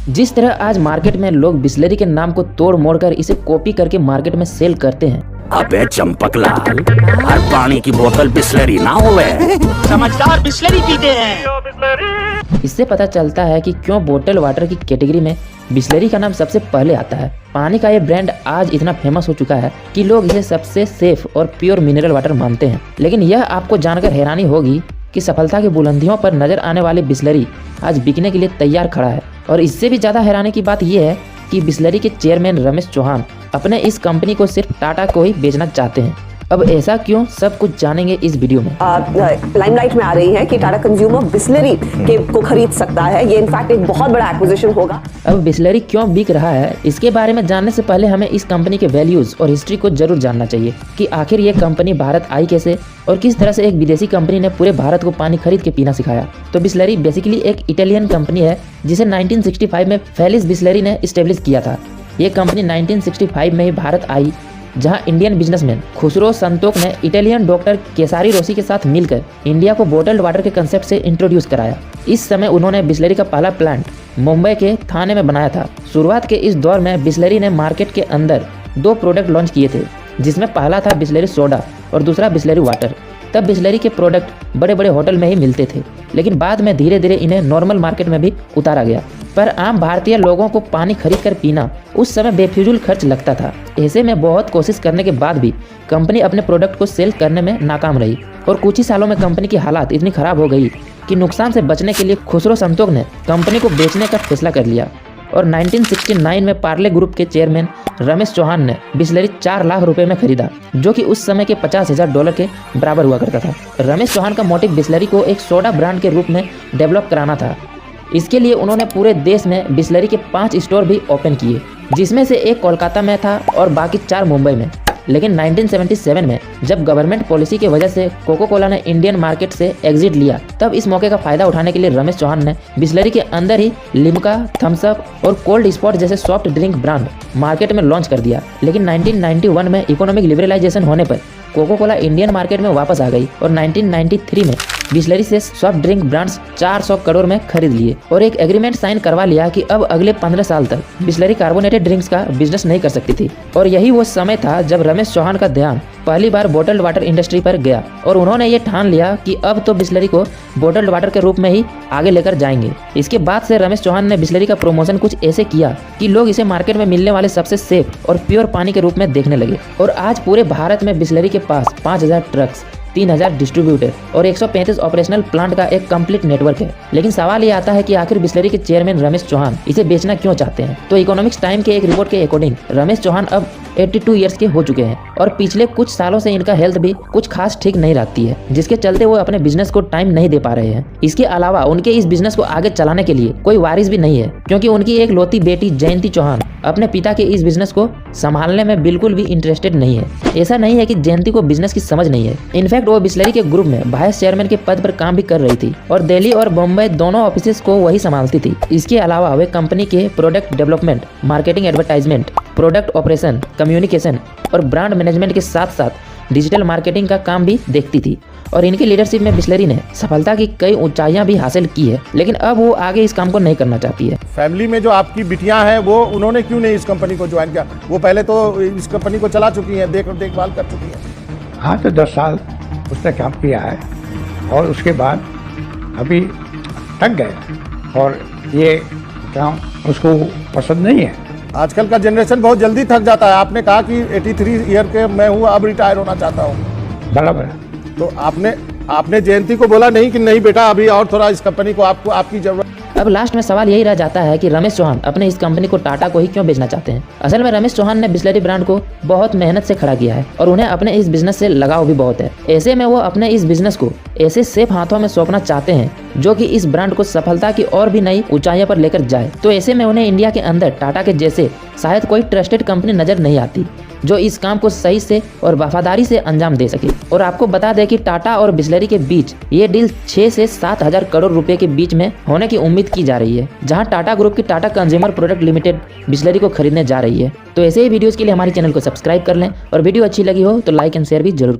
जिस तरह आज मार्केट में लोग बिस्लरी के नाम को तोड़ मोड़ कर इसे कॉपी करके मार्केट में सेल करते हैं। अबे चंपकलाल, हर पानी की बोतल बिस्लरी ना होवे। समझदार बिस्लरी पीते हैं। इससे पता चलता है कि क्यों बोतल वाटर की कैटेगरी में बिस्लरी का नाम सबसे पहले आता है। पानी का ये ब्रांड आज इतना फेमस हो चुका है कि लोग इसे सबसे सेफ और प्योर मिनरल वाटर मानते हैं। लेकिन यह आपको जानकर हैरानी होगी कि सफलता की बुलंदियों पर नजर आने वाली बिस्लरी आज बिकने के लिए तैयार खड़ा है। और इससे भी ज़्यादा हैरानी की बात यह है कि बिस्लरी के चेयरमैन रमेश चौहान अपने इस कंपनी को सिर्फ टाटा को ही बेचना चाहते हैं। अब ऐसा क्यों, सब कुछ जानेंगे इस वीडियो में। लाइमलाइट में आ रही है कि टाटा कंज्यूमर बिस्लरी को खरीद सकता है। ये इनफैक्ट एक बहुत बड़ा एक्विजिशन होगा। अब बिस्लरी क्यों बिक रहा है, इसके बारे में जानने से पहले हमें इस कंपनी के वैल्यूज और हिस्ट्री को जरूर जानना चाहिए कि आखिर ये कंपनी भारत आई कैसे और किस तरह से एक विदेशी कंपनी ने पूरे भारत को पानी खरीद के पीना सिखाया। तो बिस्लरी बेसिकली एक इटालियन कंपनी है जिसे 1965 में फेलिस बिस्लरी ने स्टेब्लिश किया था। ये कंपनी 1965 में ही भारत आई, जहां इंडियन बिजनेसमैन खुसरो संतोख ने इटालियन डॉक्टर केसारी रोसी के साथ मिलकर इंडिया को बोटल्ड वाटर के कंसेप्ट से इंट्रोड्यूस कराया। इस समय उन्होंने बिस्लरी का पहला प्लांट मुंबई के थाने में बनाया था। शुरुआत के इस दौर में बिस्लरी ने मार्केट के अंदर 2 प्रोडक्ट लॉन्च किए थे, जिसमें पहला था बिस्लरी सोडा और दूसरा बिस्लरी वाटर। तब बिस्लरी के प्रोडक्ट बड़े बड़े होटल में ही मिलते थे, लेकिन बाद में धीरे धीरे इन्हें नॉर्मल मार्केट में भी उतारा गया। पर आम भारतीय लोगों को पानी खरीद कर पीना उस समय बेफिजूल खर्च लगता था। ऐसे में बहुत कोशिश करने के बाद भी कंपनी अपने प्रोडक्ट को सेल करने में नाकाम रही और कुछ ही सालों में कंपनी की हालात इतनी खराब हो गई कि नुकसान से बचने के लिए खुसरो संतोख ने कंपनी को बेचने का फैसला कर लिया। और 1969 में पार्ले ग्रुप के चेयरमैन रमेश चौहान ने बिस्लरी 4 लाख रुपए में खरीदा, जो कि उस समय के $50,000 के बराबर हुआ करता था। रमेश चौहान का मोटिव बिस्लरी को एक सोडा ब्रांड के रूप में डेवलप कराना था। इसके लिए उन्होंने पूरे देश में बिस्लरी के 5 स्टोर भी ओपन किए, जिसमें से एक कोलकाता में था और बाकी 4 मुंबई में। लेकिन 1977 में जब गवर्नमेंट पॉलिसी की वजह से कोको कोला ने इंडियन मार्केट से एग्जिट लिया, तब इस मौके का फायदा उठाने के लिए रमेश चौहान ने बिस्लरी के अंदर ही लिम्का, थम्स अप और कोल्ड स्पॉट जैसे सॉफ्ट ड्रिंक ब्रांड मार्केट में लॉन्च कर दिया। लेकिन 1991 में इकोनॉमिक लिबरलाइजेशन होने पर कोको कोला इंडियन मार्केट में वापस आ गई और 1993 में बिस्लरी से सॉफ्ट ड्रिंक ब्रांड्स 400 करोड़ में खरीद लिए और एक एग्रीमेंट साइन करवा लिया कि अब अगले 15 साल तक बिस्लरी कार्बोनेटेड ड्रिंक्स का बिजनेस नहीं कर सकती थी। और यही वो समय था जब रमेश चौहान का ध्यान पहली बार बोटल्ड वाटर इंडस्ट्री पर गया और उन्होंने ये ठान लिया कि अब तो बिस्लरी को बोटल्ड वाटर के रूप में ही आगे लेकर जाएंगे। इसके बाद से रमेश चौहान ने बिस्लरी का प्रमोशन कुछ ऐसे किया कि लोग इसे मार्केट में मिलने वाले सबसे सेफ और प्योर पानी के रूप में देखने लगे। और आज पूरे भारत में बिस्लरी के पास 5000 ट्रक्स, 3000 डिस्ट्रीब्यूटर और 135 ऑपरेशनल प्लांट का एक कंप्लीट नेटवर्क है। लेकिन सवाल ये आता है कि आखिर बिस्लरी के चेयरमैन रमेश चौहान इसे बेचना क्यों चाहते हैं। तो इकोनॉमिक्स टाइम के एक रिपोर्ट के अकॉर्डिंग रमेश चौहान अब 82 ईयर्स के हो चुके हैं और पिछले कुछ सालों से इनका हेल्थ भी कुछ खास ठीक नहीं रहती है, जिसके चलते वो अपने बिजनेस को टाइम नहीं दे पा रहे हैं। इसके अलावा उनके इस बिजनेस को आगे चलाने के लिए कोई वारिस भी नहीं है, क्योंकि उनकी एक लौती बेटी जयंती चौहान अपने पिता के इस बिजनेस को संभालने में बिल्कुल भी इंटरेस्टेड नहीं है। ऐसा नहीं है कि जयंती को बिजनेस की समझ नहीं है। इनफैक्ट वो बिस्लरी के ग्रुप में वाइस चेयरमैन के पद पर काम भी कर रही थी और दिल्ली और बम्बई दोनों ऑफिस को वही संभालती थी। इसके अलावा वे कंपनी के product development, marketing, advertisement, product operation, communication और ब्रांड मैनेजमेंट के साथ साथ डिजिटल मार्केटिंग का काम भी देखती थी। और इनकी लीडरशिप में बिस्लरी ने सफलता की कई ऊंचाइयां भी हासिल की है, लेकिन अब वो आगे इस काम को नहीं करना चाहती है। फैमिली में जो आपकी बिटियां हैं, वो उन्होंने क्यों नहीं इस कंपनी को ज्वाइन किया? वो पहले तो इस कंपनी को चला चुकी हैं, देखभाल कर चुकी हैं। हाँ, तो 10 साल उसने काम किया है और उसके बाद अभी थक गए और ये काम उसको पसंद नहीं है। आजकल का जनरेशन बहुत जल्दी थक जाता है। आपने कहा कि 83 ईयर के मैं हूँ, अब रिटायर होना चाहता हूँ। बराबर। तो आपने जयंती को बोला नहीं कि नहीं बेटा, अभी और थोड़ा इस कंपनी को आपकी जरूरत। अब लास्ट में सवाल यही रह जाता है कि रमेश चौहान अपने इस कंपनी को टाटा को ही क्यों बेचना चाहते हैं। असल में रमेश चौहान ने बिस्लरी ब्रांड को बहुत मेहनत से खड़ा किया है और उन्हें अपने इस बिजनेस से लगाव भी बहुत है। ऐसे में वो अपने इस बिजनेस को ऐसे सेफ हाथों में सौंपना चाहते हैं जो कि इस ब्रांड को सफलता की और भी नई ऊंचाइयों पर लेकर जाए। तो ऐसे में उन्हें इंडिया के अंदर टाटा के जैसे शायद कोई ट्रस्टेड कंपनी नजर नहीं आती जो इस काम को सही से और वफादारी से अंजाम दे सके। और आपको बता दें कि टाटा और बिस्लरी के बीच ये डील 6 से 7 हजार करोड़ रुपए के बीच में होने की उम्मीद की जा रही है, जहां टाटा ग्रुप की Tata consumer product limited Bisleri को खरीदने जा रही है। तो ऐसे ही वीडियोस के लिए हमारे चैनल को सब्सक्राइब कर लें और वीडियो अच्छी लगी हो तो लाइक एंड शेयर भी जरूर